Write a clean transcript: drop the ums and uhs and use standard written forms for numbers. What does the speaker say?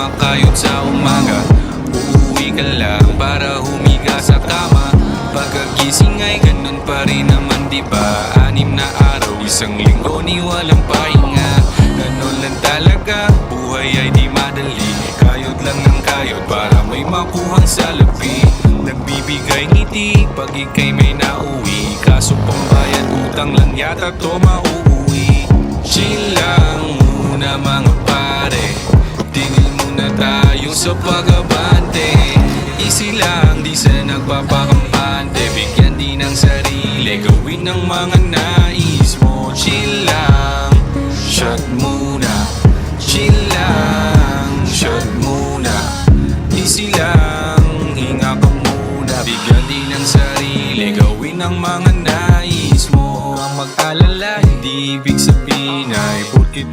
kumakayod sa umaga. Uuwi ka lang para humiga sa kama. Pagkagising ay ganun pa rin naman, diba? 6 na araw, isang linggo ni walang pahinga. Ganun lang talaga, buhay ay di madali. Kayod lang ng kayod para may makuhang salapi. Nagbibigay ngiti pag ika'y may nauwi. Kaso pambayad utang lang yata to mauuwi. Chill lang muna mga pare, tingin muna tayo sa pag-abante. Easy lang, di sa nagpapakampante. Bigyan din ng sarili, gawin ng mga nais mo. Chill lang, shot muna. Chill lang, shot muna. Easy lang, hinga ka muna. Bigyan din ng sarili, gawin ng mga nais mo. Ang mag-alala, hindi ibig sabihin ay porkit